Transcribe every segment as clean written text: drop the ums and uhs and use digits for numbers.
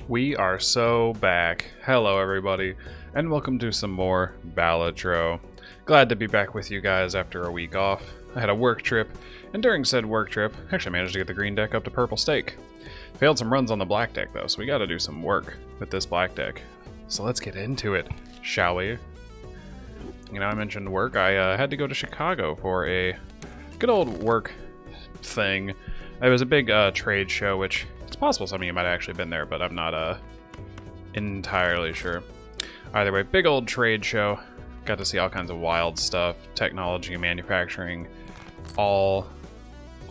We are so back. Hello everybody, and welcome to some more Balatro. Glad to be back with you guys after a week off. I had a work trip, and during said work trip, I actually managed to get the green deck up to purple stake. Failed some runs on the black deck though, so we gotta do some work with this black deck. So let's get into it, shall we? You know, I mentioned work. I had to go to Chicago for a good old work thing. It was a big trade show, which it's possible some of you might have actually been there, but I'm not entirely sure. Either way, big old trade show. Got to see all kinds of wild stuff, technology and manufacturing, all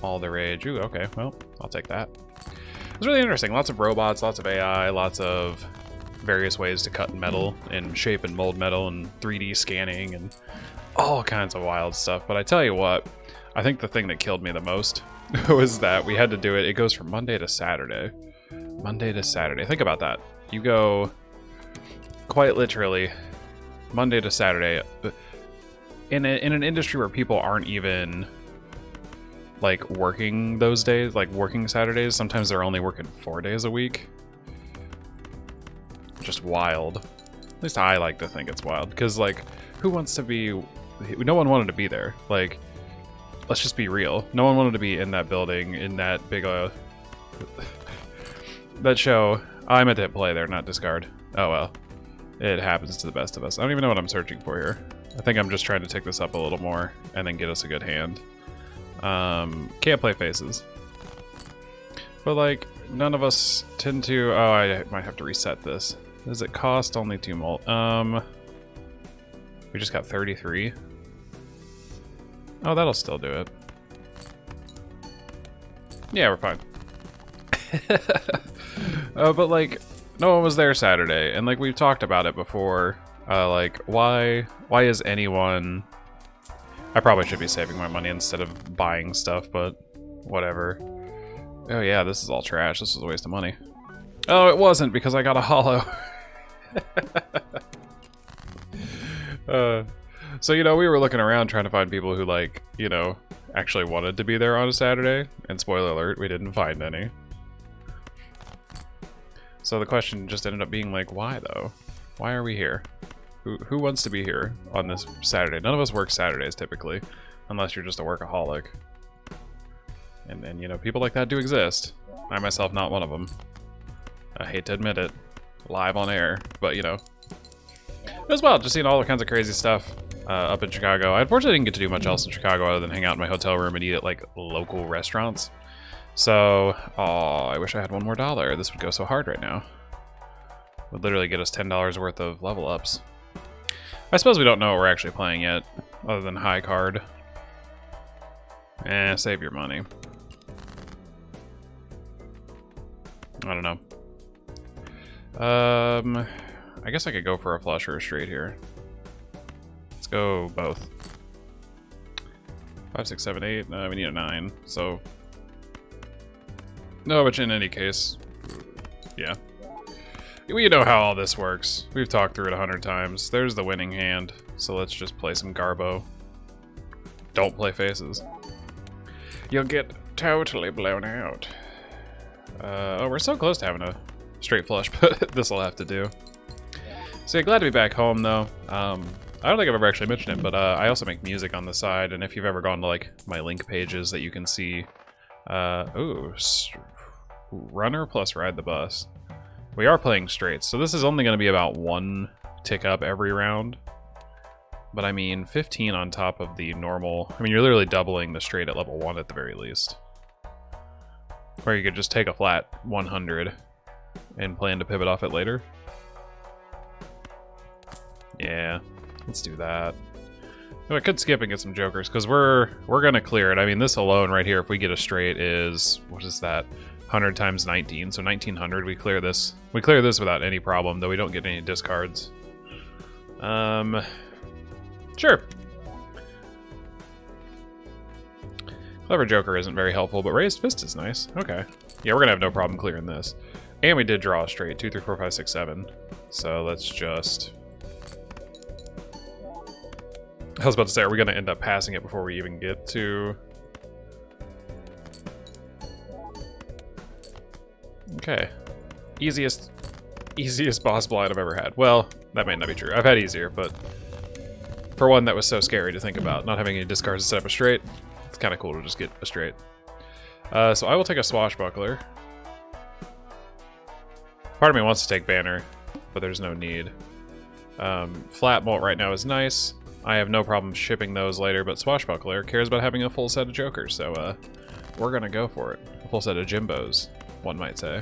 the rage. Ooh, okay, well, I'll take that. It was really interesting. Lots of robots, lots of AI, lots of various ways to cut metal and shape and mold metal and 3D scanning and all kinds of wild stuff. But I tell you what, I think the thing that killed me the most was that we had to do it. It goes from Monday to Saturday. Monday to Saturday. Think about that. You go quite literally Monday to Saturday in an industry where people aren't even like working those days, like working Saturdays. Sometimes they're only working 4 days a week. Just wild. At least I like to think it's wild, because like, who wants to be? No one wanted to be there. Like, let's just be real. No one wanted to be in that building, in that big that show. I meant to hit play there, not discard. Oh well. It happens to the best of us. I don't even know what I'm searching for here. I think I'm just trying to take this up a little more and then get us a good hand. Can't play faces. But like, none of us tend to... Oh, I might have to reset this. Does it cost only 2 mult? We just got 33. Oh, that'll still do it. Yeah, we're fine. But like, no one was there Saturday, and like we've talked about it before. Like, why is anyone? I probably should be saving my money instead of buying stuff, but whatever. Oh yeah, this is all trash. This is a waste of money. Oh, it wasn't, because I got a hollow. So, you know, we were looking around trying to find people who, like, you know, actually wanted to be there on a Saturday. And spoiler alert, we didn't find any. So the question just ended up being like, why though? Why are we here? Who wants to be here on this Saturday? None of us work Saturdays typically, unless you're just a workaholic. And then, you know, people like that do exist. I myself not one of them. I hate to admit it, live on air, but you know. It was wild, just seeing all kinds of crazy stuff up in Chicago. I unfortunately didn't get to do much else in Chicago other than hang out in my hotel room and eat at like local restaurants. So, oh, I wish I had $1 more. This would go so hard right now. Would literally get us $10 worth of level ups. I suppose we don't know what we're actually playing yet, other than high card. Save your money. I don't know. I guess I could go for a flush or a straight here. Let's go both. 5, 6, 7, 8. We need a 9. So, no, but in any case, yeah. We know how all this works. We've talked through it 100 times. There's the winning hand. So let's just play some Garbo. Don't play faces. You'll get totally blown out. Oh, we're so close to having a straight flush, but this will have to do. So yeah, glad to be back home though. I don't think I've ever actually mentioned it, but I also make music on the side, and if you've ever gone to like my link pages that you can see, runner plus ride the bus. We are playing straights, so this is only going to be about 1 tick up every round. But I mean, 15 on top of the normal. I mean, you're literally doubling the straight at level 1 at the very least. Or you could just take a flat 100 and plan to pivot off it later. Yeah, let's do that. Oh, I could skip and get some jokers, because we're gonna clear it. I mean, this alone right here, if we get a straight, is, what is that? 100 times 19, so 1900. We clear this. We clear this without any problem, though we don't get any discards. Sure. Clever Joker isn't very helpful, but Raised Fist is nice. Okay. Yeah, we're gonna have no problem clearing this. And we did draw a straight. 2, 3, 4, 5, 6, 7. So let's just... I was about to say, are we gonna end up passing it before we even get to... Okay. Easiest Easiest boss blind I've ever had. Well, that may not be true. I've had easier, but for one that was so scary to think about, not having any discards to set up a straight, it's kind of cool to just get a straight. So I will take a Swashbuckler. Part of me wants to take Banner, but there's no need. Flat Molt right now is nice. I have no problem shipping those later, but Swashbuckler cares about having a full set of Jokers, so we're gonna go for it. A full set of Jimbos, one might say.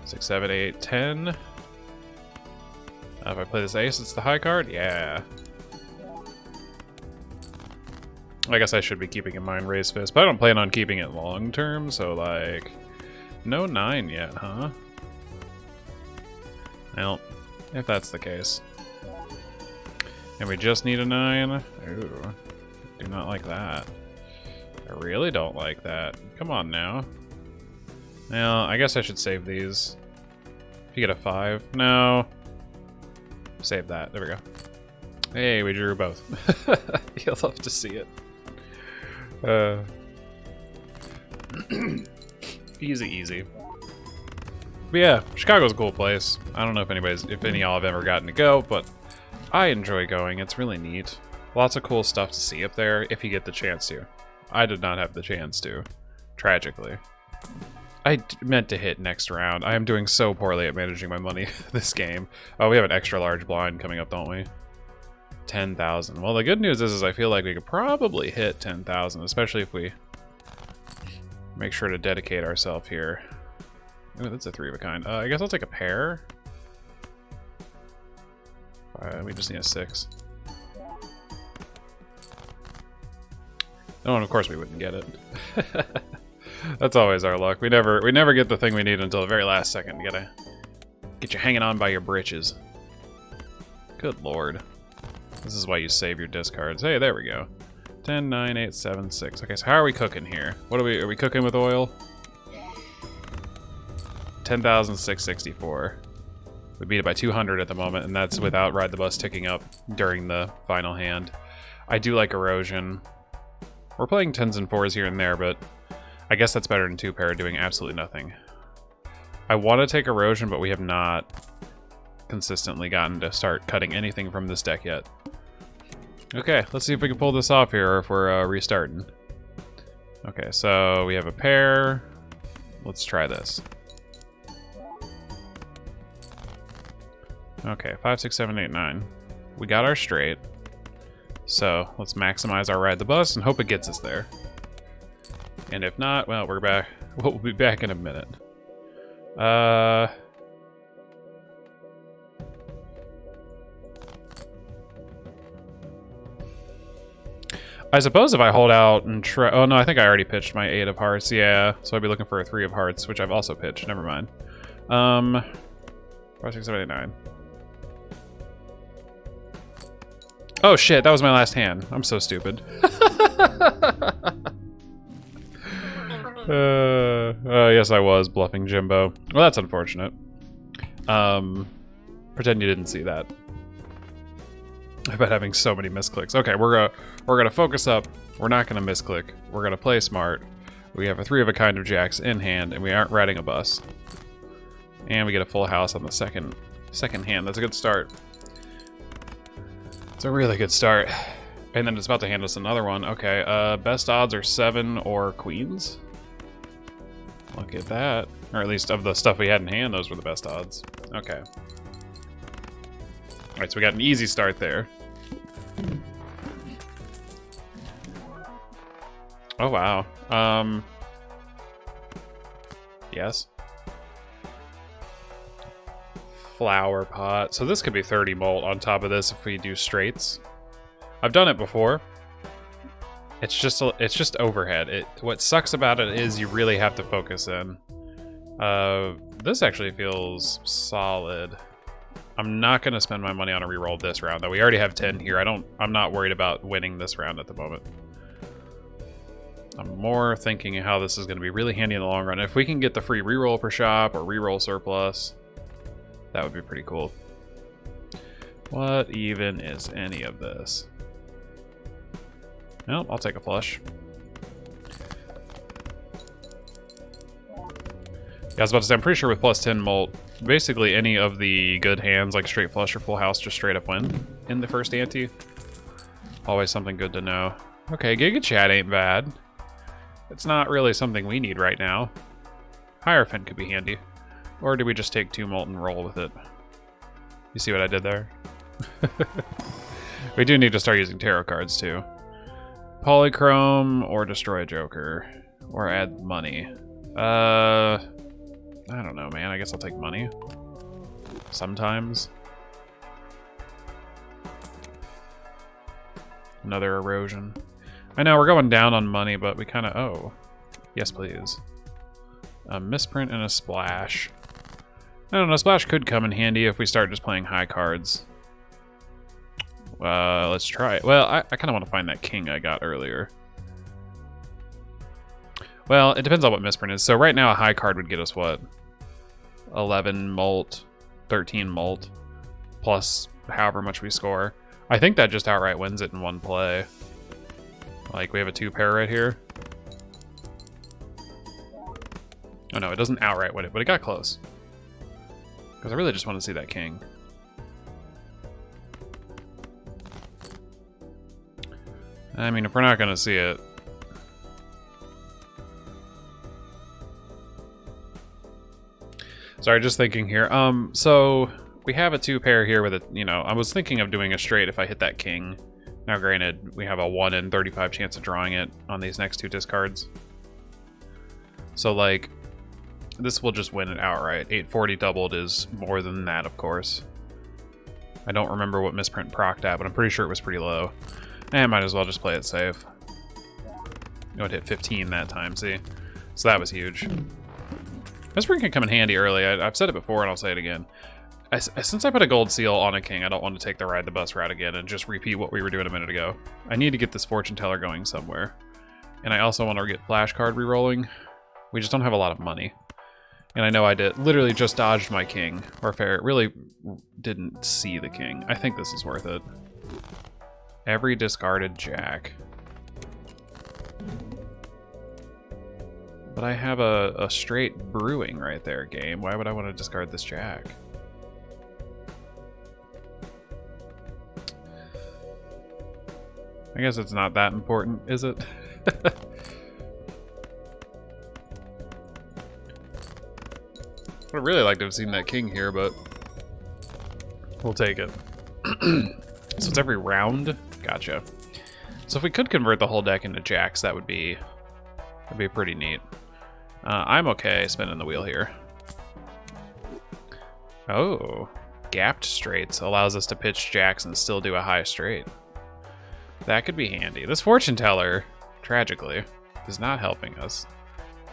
6, 7, 8, 10. If I play this ace, it's the high card? Yeah. I guess I should be keeping in mind Raise Fist, but I don't plan on keeping it long term, so like... No 9 yet, huh? Well, if that's the case. And we just need a 9? Ooh, do not like that. I really don't like that. Come on now. Well, I guess I should save these. If you get a 5. No. Save that. There we go. Hey, we drew both. You'll love to see it. Easy, easy. But yeah, Chicago's a cool place. I don't know if any of y'all have ever gotten to go, but I enjoy going. It's really neat. Lots of cool stuff to see up there if you get the chance to. I did not have the chance to, tragically. I meant to hit next round. I am doing so poorly at managing my money this game. Oh, we have an extra large blind coming up, don't we? 10,000. Well, the good news is I feel like we could probably hit 10,000, especially if we make sure to dedicate ourselves here. Ooh, that's a 3 of a kind. I guess I'll take a pair. We just need a 6. Oh, and of course we wouldn't get it. That's always our luck. We never get the thing we need until the very last second. You gotta get you hanging on by your britches. Good lord. This is why you save your discards. Hey, there we go. 10, 9, 8, 7, 6. Okay, so how are we cooking here? Are we cooking with oil? 10,664. We beat it by 200 at the moment, and that's without Ride the Bus ticking up during the final hand. I do like Erosion. We're playing 10s and 4s here and there, but I guess that's better than 2-pair doing absolutely nothing. I want to take Erosion, but we have not consistently gotten to start cutting anything from this deck yet. Okay, let's see if we can pull this off here, or if we're restarting. Okay, so we have a pair. Let's try this. Okay, 5, 6, 7, 8, 9. We got our straight. So let's maximize our Ride the Bus and hope it gets us there. And if not, well, we're back. We'll be back in a minute. I suppose if I hold out and try... Oh, no, I think I already pitched my 8 of hearts. Yeah, so I'd be looking for a 3 of hearts, which I've also pitched. Never mind. 5, 6, 7, 8, 9. Oh, shit, that was my last hand. I'm so stupid. Yes, I was bluffing Jimbo. Well, that's unfortunate. Pretend you didn't see that. I've been having so many misclicks. Okay, we're gonna focus up. We're not gonna misclick. We're gonna play smart. We have a 3 of a kind of jacks in hand, and we aren't riding a bus. And we get a full house on the second hand. That's a good start. It's a really good start. And then it's about to hand us another one. Okay, best odds are 7 or queens. Look at that. Or at least of the stuff we had in hand, those were the best odds. Okay. Alright, so we got an easy start there. Oh, wow. Yes. Flower pot. So this could be 30 molt on top of this if we do straights. I've done it before. It's just overhead. What sucks about it is you really have to focus in. This actually feels solid. I'm not going to spend my money on a reroll this round, though. We already have 10 here. I'm not worried about winning this round at the moment. I'm more thinking how this is going to be really handy in the long run. If we can get the free reroll per shop or reroll surplus, that would be pretty cool. What even is any of this? Well, I'll take a flush. Yeah, I was about to say, I'm pretty sure with plus 10 mult, basically any of the good hands, like straight flush or full house, just straight up win in the first ante. Always something good to know. Okay, Giga Chat ain't bad. It's not really something we need right now. Hierophant could be handy. Or do we just take 2 mult and roll with it? You see what I did there? We do need to start using tarot cards too. Polychrome or destroy a Joker. Or add money. I don't know, man. I guess I'll take money. Sometimes. Another erosion. I know, we're going down on money, but we kind of... Oh. Yes, please. A misprint and a splash. I don't know, splash could come in handy if we start just playing high cards. Let's try it. Well, I kind of want to find that king I got earlier. Well, it depends on what misprint is. So right now a high card would get us what? 11 mult, 13 mult, plus however much we score. I think that just outright wins it in one play. Like, we have a 2-pair right here. Oh no, it doesn't outright win it, but it got close. Because I really just want to see that king. I mean, if we're not going to see it... Sorry, just thinking here. So we have a 2-pair here with a, you know, I was thinking of doing a straight if I hit that king. Now, granted, we have a 1 in 35 chance of drawing it on these next 2 discards. So, like, this will just win it outright. 840 doubled is more than that, of course. I don't remember what misprint procced at, but I'm pretty sure it was pretty low. And might as well just play it safe. It would hit 15 that time, see? So that was huge. Misprint can come in handy early. I've said it before and I'll say it again. Since I put a gold seal on a king, I don't want to take the ride the bus route again and just repeat what we were doing a minute ago. I need to get this fortune teller going somewhere. And I also want to get flash card rerolling. We just don't have a lot of money. And I know I literally just dodged my king. Or fair, really didn't see the king. I think this is worth it. Every discarded jack. But I have a straight brewing right there, game. Why would I want to discard this jack? I guess it's not that important, is it? I would really like to have seen that king here, but we'll take it. So it's every round? Gotcha. So if we could convert the whole deck into jacks, that'd be pretty neat. I'm okay spinning the wheel here. Oh, gapped straights allows us to pitch jacks and still do a high straight. That could be handy. This fortune teller, tragically, is not helping us.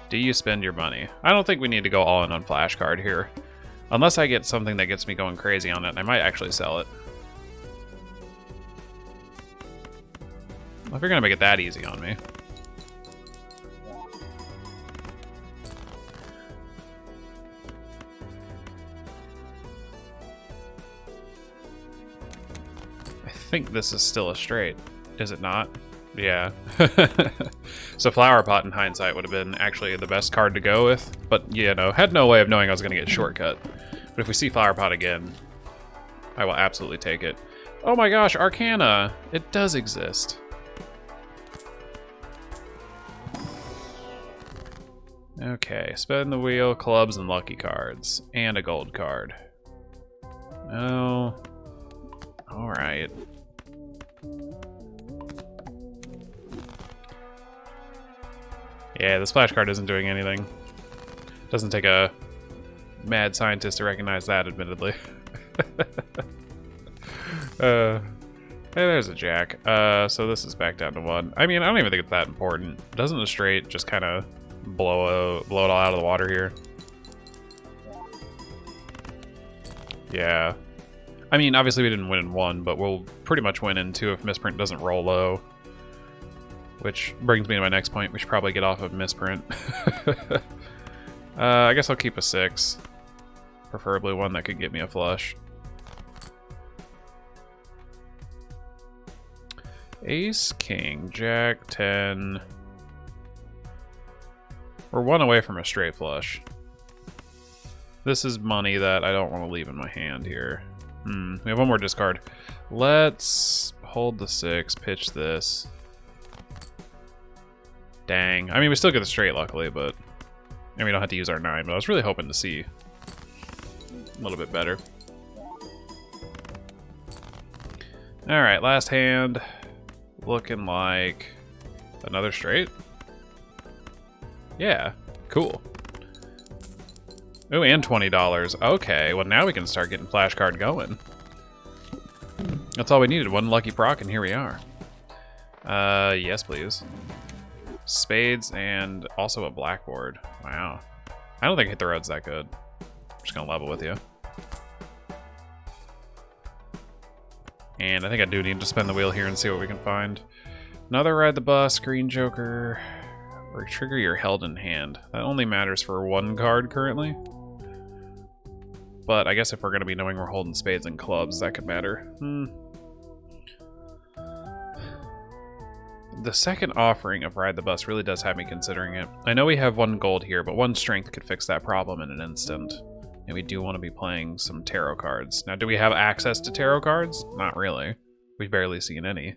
Do you spend your money? I don't think we need to go all in on flash card here. Unless I get something that gets me going crazy on it, I might actually sell it. Well, if you're gonna make it that easy on me. I think this is still a straight. Is it not? Yeah. So Flower Pot in hindsight would have been actually the best card to go with, but you know, had no way of knowing I was going to get shortcut. But if we see Flower Pot again, I will absolutely take it. Oh my gosh, Arcana! It does exist. Okay, spin the wheel, clubs and lucky cards, and a gold card. Oh, alright. Yeah, the splash card isn't doing anything. Doesn't take a mad scientist to recognize that, admittedly. Hey, there's a jack. So this is back down to 1. I mean, I don't even think it's that important. Doesn't the straight just kind of blow it all out of the water here? Yeah. I mean, obviously we didn't win in 1, but we'll pretty much win in 2 if misprint doesn't roll low. Which brings me to my next point. We should probably get off of misprint. I guess I'll keep a 6. Preferably one that could get me a flush. Ace, king, jack, 10. We're 1 away from a straight flush. This is money that I don't want to leave in my hand here. We have one more discard. Let's hold the 6, pitch this. Dang. I mean, we still get the straight, luckily, but... And we don't have to use our 9, but I was really hoping to see a little bit better. Alright, last hand. Looking like another straight. Yeah, cool. Oh, and $20. Okay, well now we can start getting flashcard going. That's all we needed, one lucky proc, and here we are. Yes, please. Spades and also a blackboard. Wow. I don't think Hit the Road's that good. I'm just gonna level with you. And I think I do need to spin the wheel here and see what we can find. Another Ride the Bus, Green Joker, or trigger your held in hand. That only matters for one card currently. But I guess if we're going to be knowing we're holding spades and clubs, that could matter. The second offering of Ride the Bus really does have me considering it. I know we have 1 gold here, but 1 strength could fix that problem in an instant. And we do want to be playing some tarot cards. Now, do we have access to tarot cards? Not really. We've barely seen any.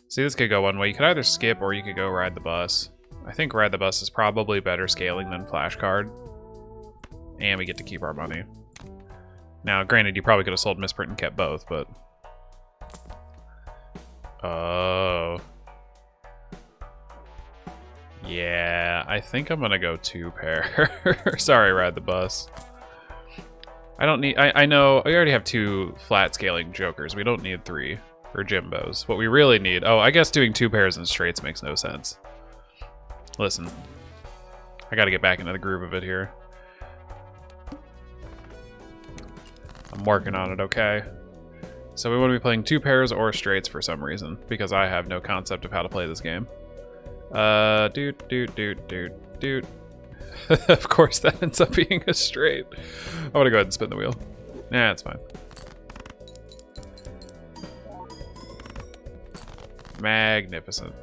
See, this could go one way. You could either skip or you could go Ride the Bus. I think Ride the Bus is probably better scaling than Flashcard. And we get to keep our money. Now, granted, you probably could have sold Misprint and kept both, but... Oh... Yeah, I think I'm gonna go 2 pair. Sorry, Ride the Bus. I don't need... I know we already have 2 flat scaling jokers. We don't need 3 or Jimbos. What we really need... Oh, I guess doing 2 pairs and straights makes no sense. Listen. I gotta get back into the groove of it here. I'm working on it, okay? So we want to be playing 2 pairs or straights for some reason, because I have no concept of how to play this game. Doot. Of course that ends up being a straight. I want to go ahead and spin the wheel. Nah, it's fine. Magnificent.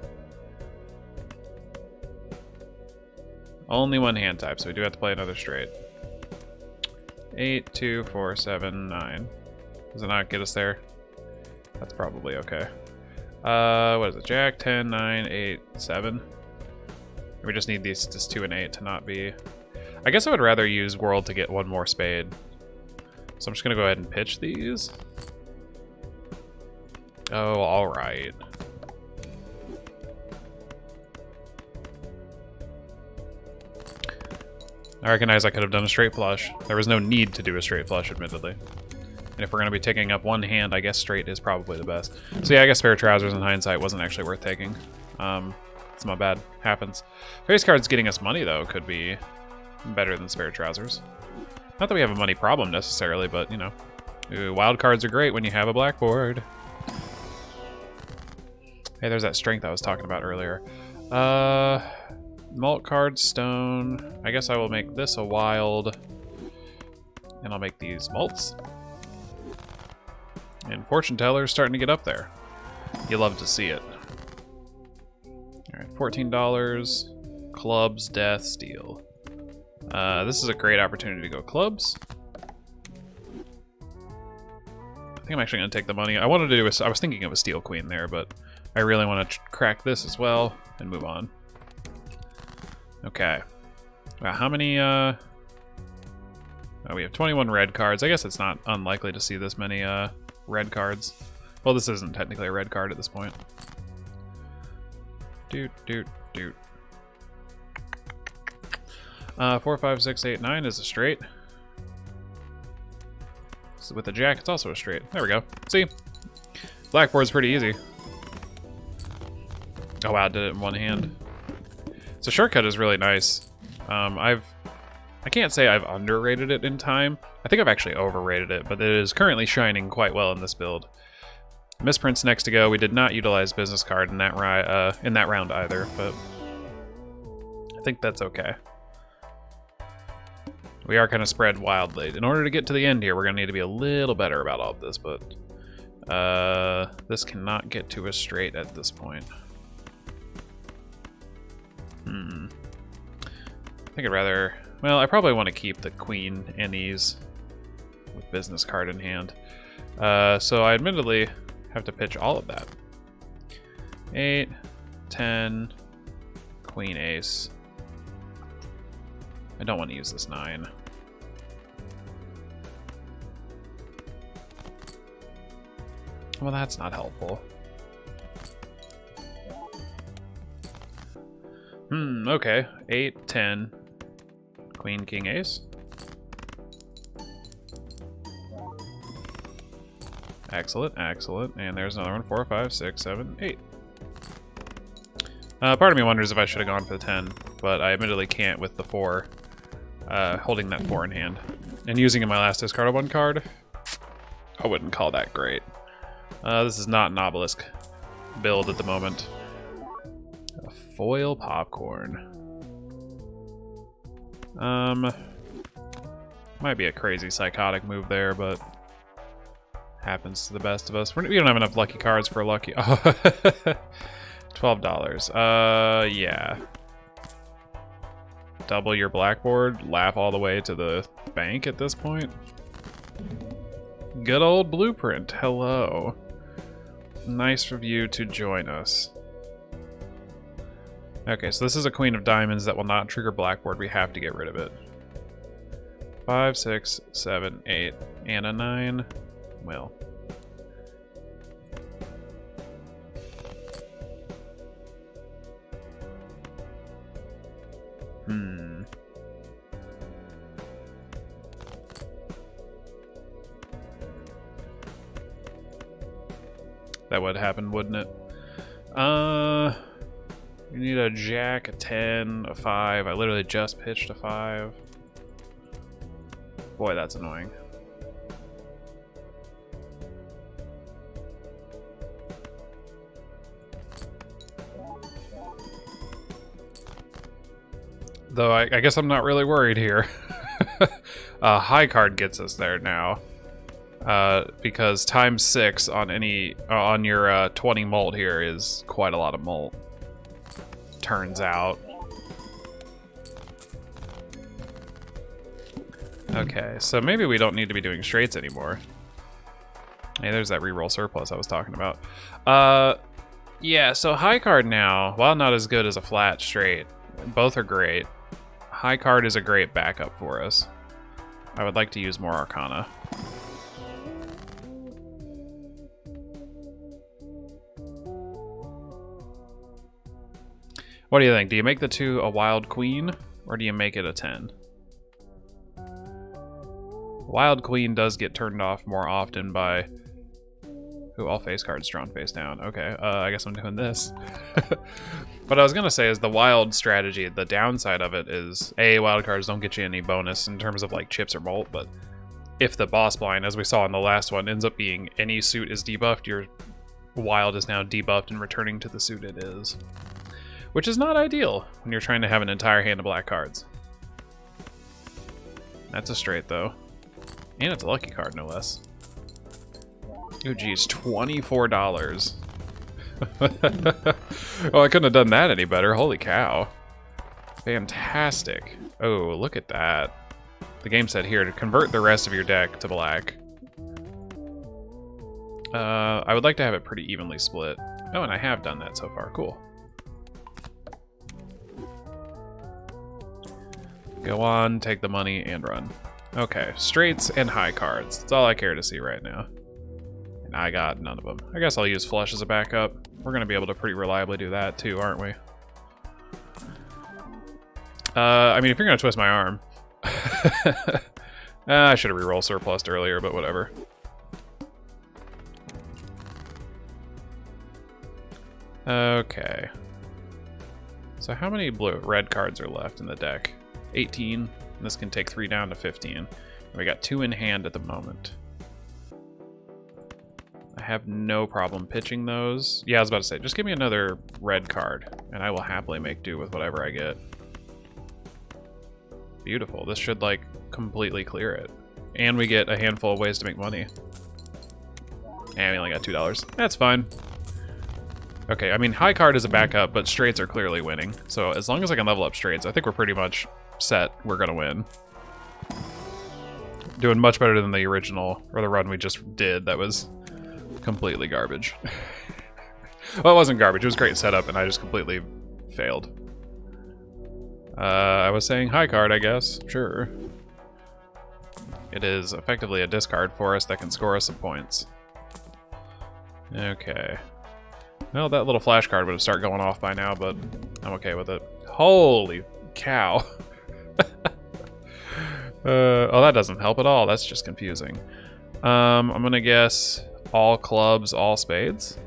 Only 1 hand type, so we do have to play another straight. 8, 2, 4, 7, 9. Does it not get us there? That's probably okay. What is it? Jack, 10, 9, 8, 7. We just need these just 2 and 8 to not be... I guess I would rather use World to get 1 more spade. So I'm just gonna go ahead and pitch these. Oh, alright. I recognize I could have done a straight flush. There was no need to do a straight flush, admittedly. And if we're going to be taking up 1 hand, I guess straight is probably the best. So yeah, I guess Spare Trousers in hindsight wasn't actually worth taking. It's my bad. Happens. Face cards getting us money, though, could be better than Spare Trousers. Not that we have a money problem, necessarily, but, you know. Ooh, wild cards are great when you have a blackboard. Hey, there's that strength I was talking about earlier. Malt card, stone. I guess I will make this a wild. And I'll make these malts. And Fortune Teller's starting to get up there. You love to see it. Alright, $14. Clubs, death, steel. This is a great opportunity to go clubs. I think I'm actually going to take the money. I wanted to do I was thinking of a steel queen there, but I really want to crack this as well and move on. Okay. How many, oh, we have 21 red cards. I guess it's not unlikely to see this many, red cards. Well, this isn't technically a red card at this point. Doot. 4, 5, 6, 8, 9 is a straight. So with the jack, it's also a straight. There we go. See? Blackboard's pretty easy. Oh wow, did it in 1 hand. So shortcut is really nice. I can't say I've underrated it in time. I think I've actually overrated it, but it is currently shining quite well in this build. Misprint's next to go. We did not utilize business card in that round either, but I think that's okay. We are kind of spread wildly. In order to get to the end here, we're going to need to be a little better about all of this, but this cannot get to a straight at this point. think I'd rather... Well, I probably want to keep the queen and these with business card in hand. So I admittedly have to pitch all of that. 8, 10, queen, ace. I don't want to use this 9. Well, that's not helpful. Okay. 8, 10, queen, king, ace. Excellent, excellent. And there's another one. 4, 5, 6, 7, 8. Part of me wonders if I should have gone for the 10, but I admittedly can't with the 4. Holding that 4 in hand. And using in my last discard of 1 card, I wouldn't call that great. This is not an obelisk build at the moment. A foil popcorn. Might be a crazy psychotic move there, but happens to the best of us. We don't have enough lucky cards for a lucky... $12. Yeah. Double your blackboard, laugh all the way to the bank at this point. Good old Blueprint, hello. Nice of you to join us. Okay, so this is a queen of diamonds that will not trigger blackboard. We have to get rid of it. 5, 6, 7, 8, and a 9. Well. That would happen, wouldn't it? You need a jack, a 10, a 5. I literally just pitched a 5. Boy, that's annoying. Though I guess I'm not really worried here. High card gets us there now. Because times 6 on any on your 20 mult here is quite a lot of mult. Turns out. Okay, so maybe we don't need to be doing straights anymore. Hey, there's that reroll surplus I was talking about. Yeah, so high card now, while not as good as a flat straight, both are great. High card is a great backup for us. I would like to use more Arcana. What do you think? Do you make the 2 a wild queen, or do you make it a 10? Wild queen does get turned off more often by... Ooh, all face cards drawn face down. Okay, I guess I'm doing this. What I was gonna say is the wild strategy, the downside of it is, A, wild cards don't get you any bonus in terms of like chips or mult, but if the boss blind, as we saw in the last one, ends up being any suit is debuffed, your wild is now debuffed and returning to the suit it is. Which is not ideal when you're trying to have an entire hand of black cards. That's a straight, though. And it's a lucky card, no less. Oh, geez, $24. Oh, I couldn't have done that any better. Holy cow. Fantastic. Oh, look at that. The game said here to convert the rest of your deck to black. I would like to have it pretty evenly split. Oh, and I have done that so far. Cool. Go on, take the money, and run. Okay, straights and high cards. That's all I care to see right now. And I got none of them. I guess I'll use flush as a backup. We're going to be able to pretty reliably do that too, aren't we? I mean, if you're going to twist my arm. I should have reroll surplused earlier, but whatever. Okay. So how many red cards are left in the deck? 18. This can take 3 down to 15. We got 2 in hand at the moment. I have no problem pitching those. Yeah, I was about to say, just give me another red card, and I will happily make do with whatever I get. Beautiful. This should, like, completely clear it. And we get a handful of ways to make money. And we only got $2. That's fine. Okay, I mean, high card is a backup, but straights are clearly winning. So as long as I can level up straights, I think we're pretty much set, we're gonna win. Doing much better than the original, or the run we just did. That was completely garbage. Well, it wasn't garbage. It was great setup, and I just completely failed. I was saying high card, I guess. Sure. It is effectively a discard for us that can score us some points. Okay. Well, that little flash card would have started going off by now, but I'm okay with it. Holy cow. Oh, that doesn't help at all. That's just confusing. I'm gonna guess all clubs, all spades.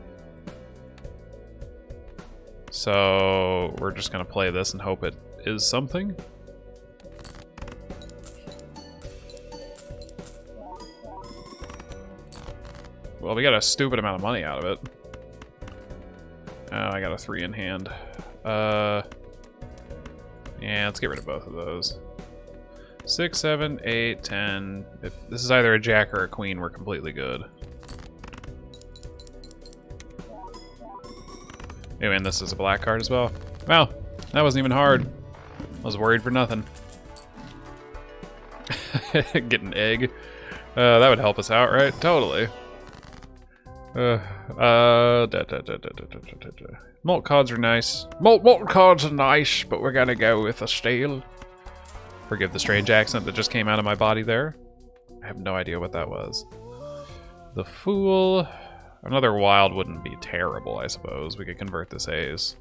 So we're just gonna play this and hope it is something. Well, we got a stupid amount of money out of it. Oh, I got a 3 in hand. Yeah, let's get rid of both of those. 6, 7, 8, 10. If this is either a jack or a queen, we're completely good. Anyway, and this is a black card as well. Wow, that wasn't even hard. I was worried for nothing. Get an egg. That would help us out, right? Totally. Malt cards are nice. Malt cards are nice, but we're gonna go with a steel. Forgive the strange accent that just came out of my body there. I have no idea what that was. The Fool. Another wild wouldn't be terrible, I suppose. We could convert this ace.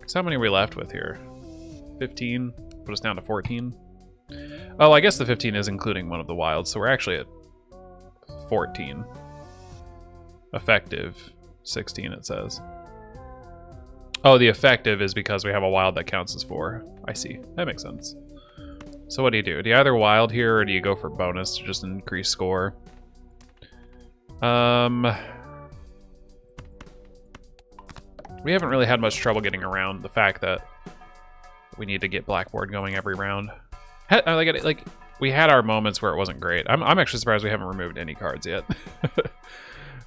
So how many are we left with here? 15? Put us down to 14? Oh, I guess the 15 is including one of the wilds, so we're actually at 14. Effective 16, it says. Oh, the effective is because we have a wild that counts as 4. I see. That makes sense. So what do you do? Do you either wild here, or do you go for bonus to just increase score? We haven't really had much trouble getting around the fact that we need to get blackboard going every round. Like we had our moments where it wasn't great. I'm actually surprised we haven't removed any cards yet.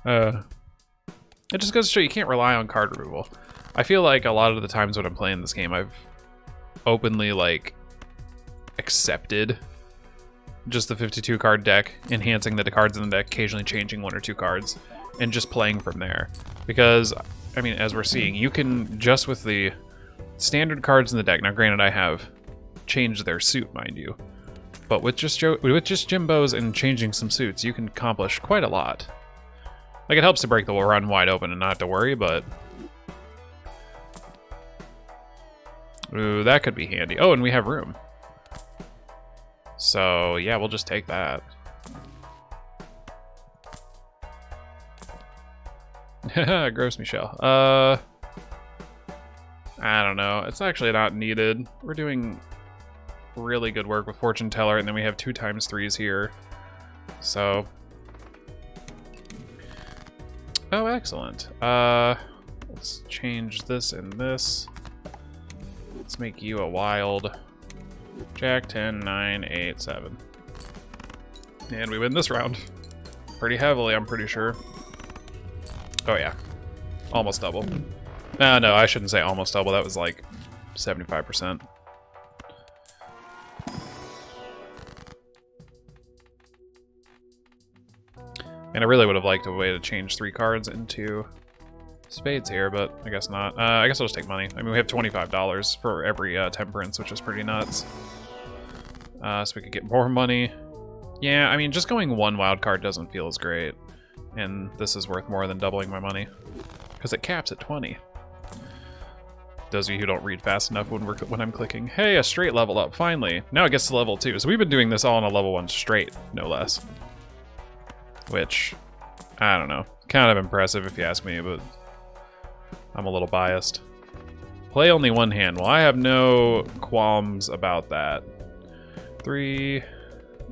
It just goes to show you can't rely on card removal. I feel like a lot of the times when I'm playing this game, I've openly like accepted just the 52 card deck, enhancing the cards in the deck, occasionally changing 1 or 2 cards, and just playing from there. Because, I mean, as we're seeing, you can, just with the standard cards in the deck, now granted I have changed their suit, mind you, but with just Jimbos and changing some suits, you can accomplish quite a lot. Like, it helps to break the run wide open and not have to worry, but... Ooh, that could be handy. Oh, and we have room. So, yeah, we'll just take that. Gross Michelle. I don't know. It's actually not needed. We're doing really good work with Fortune Teller, and then we have 2 times 3s here. So... Oh, excellent. Let's change this and this. Let's make you a wild. Jack, 10, 9, 8, 7. And we win this round. Pretty heavily, I'm pretty sure. Oh, yeah. Almost double. No, I shouldn't say almost double. That was like 75%. And I really would have liked a way to change 3 cards into spades here, but I guess not. I guess I'll just take money. I mean, we have $25 for every temperance, which is pretty nuts. So we could get more money. Yeah, I mean, just going 1 wild card doesn't feel as great. And this is worth more than doubling my money. Because it caps at 20. Those of you who don't read fast enough when I'm clicking. Hey, a straight level up, finally. Now it gets to level 2. So we've been doing this all on a level 1 straight, no less. Which, I don't know. Kind of impressive if you ask me, but I'm a little biased. Play only 1 hand. Well, I have no qualms about that. 3.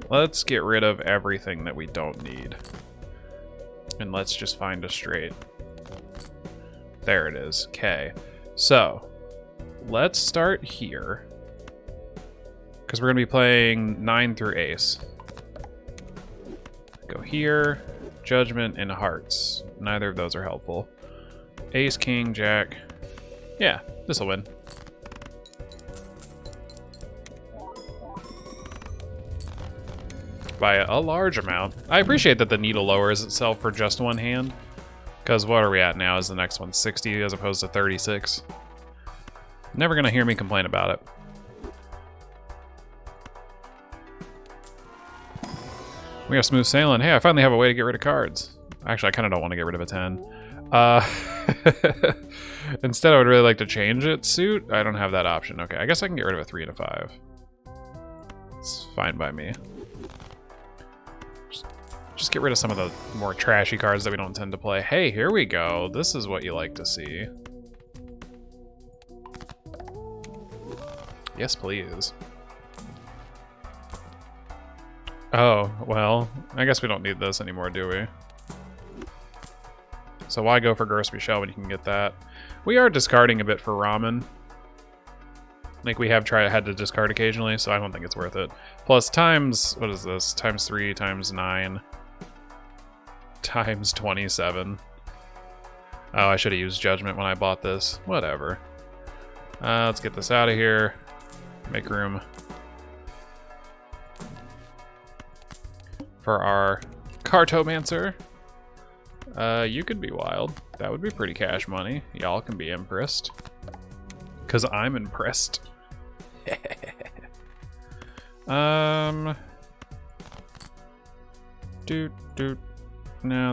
Let's get rid of everything that we don't need. And let's just find a straight. There it is. Okay. So, let's start here. Because we're going to be playing 9 through ace. Go here. Judgment and hearts. Neither of those are helpful. Ace, king, jack. Yeah, this'll win. by a large amount. I appreciate that the needle lowers itself for just one hand, because what are we at now? Is the next one 60 as opposed to 36? Never gonna hear me complain about it. We have smooth sailing. Hey, I finally have a way to get rid of cards. Actually, I kind of don't want to get rid of a 10. Instead, I would really like to change its suit. I don't have that option. Okay, I guess I can get rid of a 3 and a 5. It's fine by me. Just get rid of some of the more trashy cards that we don't tend to play. Hey, here we go. This is what you like to see. Yes, please. Oh, well, I guess we don't need this anymore, do we? So why go for Grossby Shell when you can get that? We are discarding a bit for Ramen. Like, we have had to discard occasionally, so I don't think it's worth it. Plus, times, what is this? Times 3, times 9, times 27. Oh, I should have used Judgment when I bought this. Whatever. Let's get this out of here. Make room for our Cartomancer. You could be wild. That would be pretty cash money. Y'all can be impressed. Because I'm impressed. No,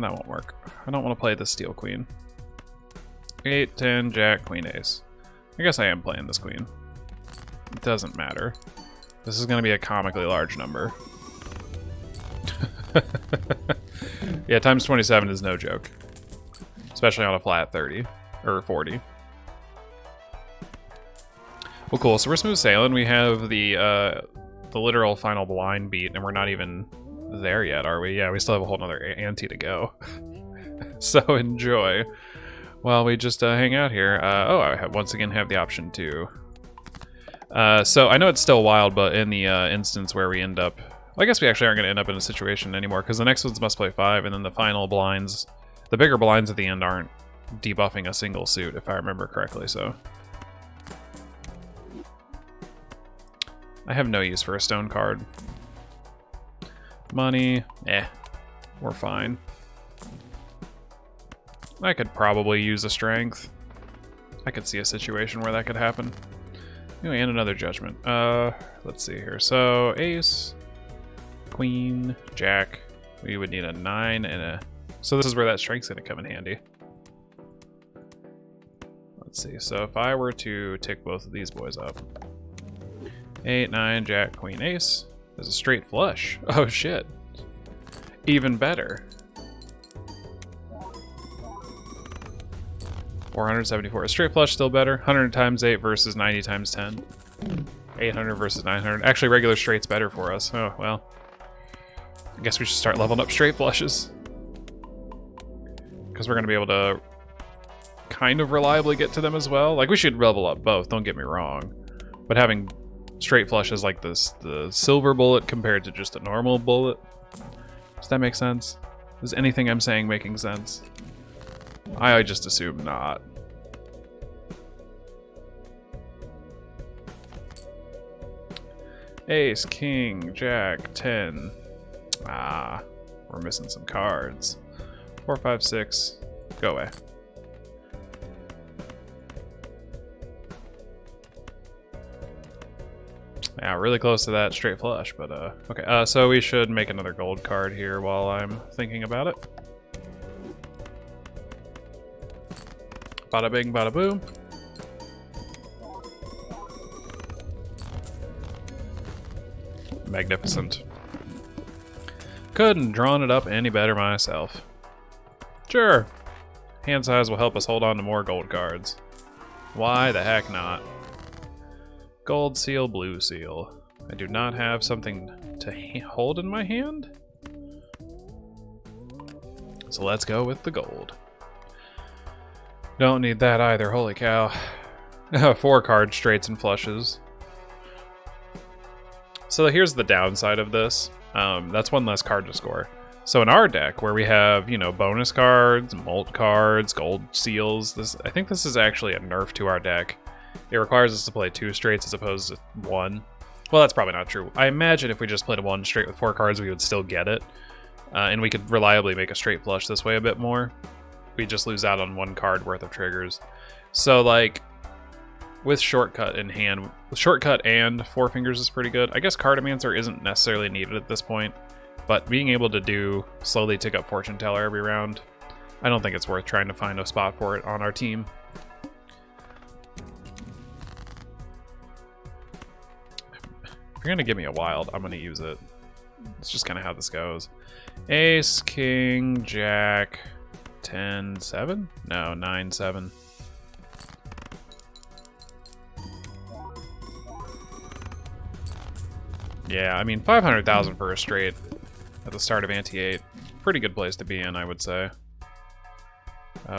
that won't work. I don't want to play the Steel Queen. 8, 10, Jack, Queen, Ace. I guess I am playing this Queen. It doesn't matter. This is going to be a comically large number. Yeah, times 27 is no joke. Especially on a flat 30. Or 40. Well, cool. So we're smooth sailing. We have the literal final blind beat, and we're not even there yet, are we? Yeah, we still have a whole nother ante to go. So enjoy while we just hang out here. Oh, I once again have the option to. So I know it's still wild, but in the instance where we end up... Well, I guess we actually aren't going to end up in a situation anymore, because the next ones must play 5, and then the final blinds, the bigger blinds at the end aren't debuffing a single suit, if I remember correctly, so... I have no use for a stone card. Money, we're fine. I could probably use a strength. I could see a situation where that could happen. Anyway, and another judgment. Let's see here. So, ace, queen, jack. We would need a 9 and a... So this is where that strength's going to come in handy. Let's see. So if I were to tick both of these boys up. 8, 9, jack, queen, ace. There's a straight flush. Oh, shit. Even better. 474. A straight flush still better. 100 times 8 versus 90 times 10. 800 versus 900. Actually, regular straight's better for us. Oh, well. I guess we should start leveling up straight flushes. Because we're going to be able to kind of reliably get to them as well. Like, we should level up both, don't get me wrong. But having straight flushes like this, the silver bullet compared to just a normal bullet. Does that make sense? Is anything I'm saying making sense? I just assume not. Ace, king, jack, 10. Ah, we're missing some cards. 4, 5, 6. Go away. Yeah, really close to that straight flush, but okay. So we should make another gold card here while I'm thinking about it. Bada bing, bada boom. Magnificent. Couldn't drawn it up any better myself. Sure. Hand size will help us hold on to more gold cards. Why the heck not? Gold seal, blue seal. I do not have something to hold in my hand. So let's go with the gold. Don't need that either, holy cow. 4 card straights and flushes. So here's the downside of this. That's one less card to score. So in our deck, where we have, you know, bonus cards, molt cards, gold seals, I think this is actually a nerf to our deck. It requires us to play 2 straights as opposed to 1. Well, that's probably not true. I imagine if we just played a 1 straight with 4 cards, we would still get it. And we could reliably make a straight flush this way a bit more. We just lose out on 1 card worth of triggers. So, like, with Shortcut in hand, Shortcut and Four Fingers is pretty good. I guess Cartomancer isn't necessarily needed at this point, but being able to do slowly tick up Fortune Teller every round, I don't think it's worth trying to find a spot for it on our team. If you're going to give me a wild, I'm going to use it. It's just kind of how this goes. Ace, King, Jack, 10, 7? No, 9, 7. Yeah, I mean, 500,000 for a straight at the start of Ante-8. Pretty good place to be in, I would say.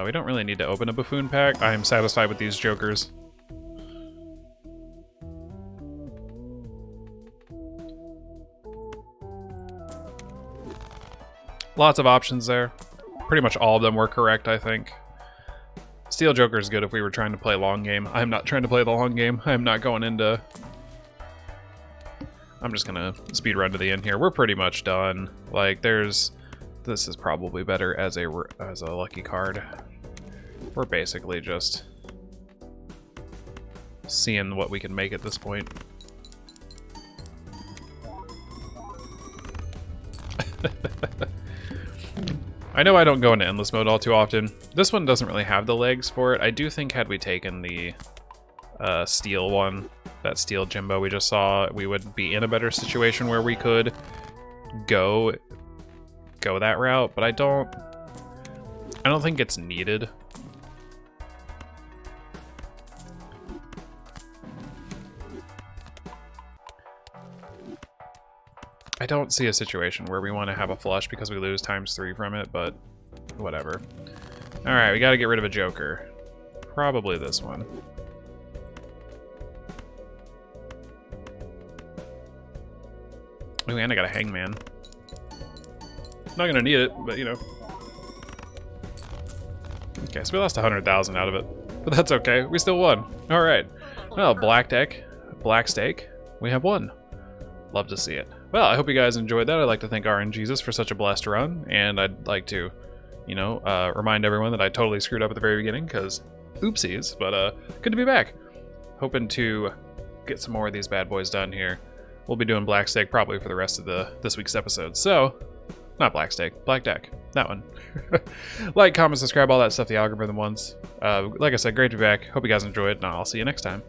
We don't really need to open a Buffoon pack. I am satisfied with these jokers. Lots of options there. Pretty much all of them were correct, I think. Steel Joker is good if we were trying to play long game. I'm not trying to play the long game. I'm not going into... I'm just gonna speed run to the end here. We're pretty much done. Like, there's... This is probably better as a lucky card. We're basically just seeing what we can make at this point. I know I don't go into endless mode all too often. This one doesn't really have the legs for it. I do think had we taken the steel one, that steel Jimbo we just saw, we would be in a better situation where we could go that route, but I don't think it's needed. I don't see a situation where we want to have a flush because we lose ×3 from it, but whatever. Alright, we gotta get rid of a joker. Probably this one. Ooh, and I got a hangman. Not gonna need it, but you know. Okay, so we lost 100,000 out of it. But that's okay, we still won. Alright. Well, black deck, black stake, we have won. Love to see it. Well, I hope you guys enjoyed that. I'd like to thank RNGesus for such a blessed run, and I'd like to, you know, remind everyone that I totally screwed up at the very beginning, because oopsies, but good to be back. Hoping to get some more of these bad boys done here. We'll be doing black stake probably for the rest of this week's episode. So, not black stake, black deck, that one. Like, comment, subscribe, all that stuff the algorithm wants. Like I said, great to be back. Hope you guys enjoyed, and I'll see you next time.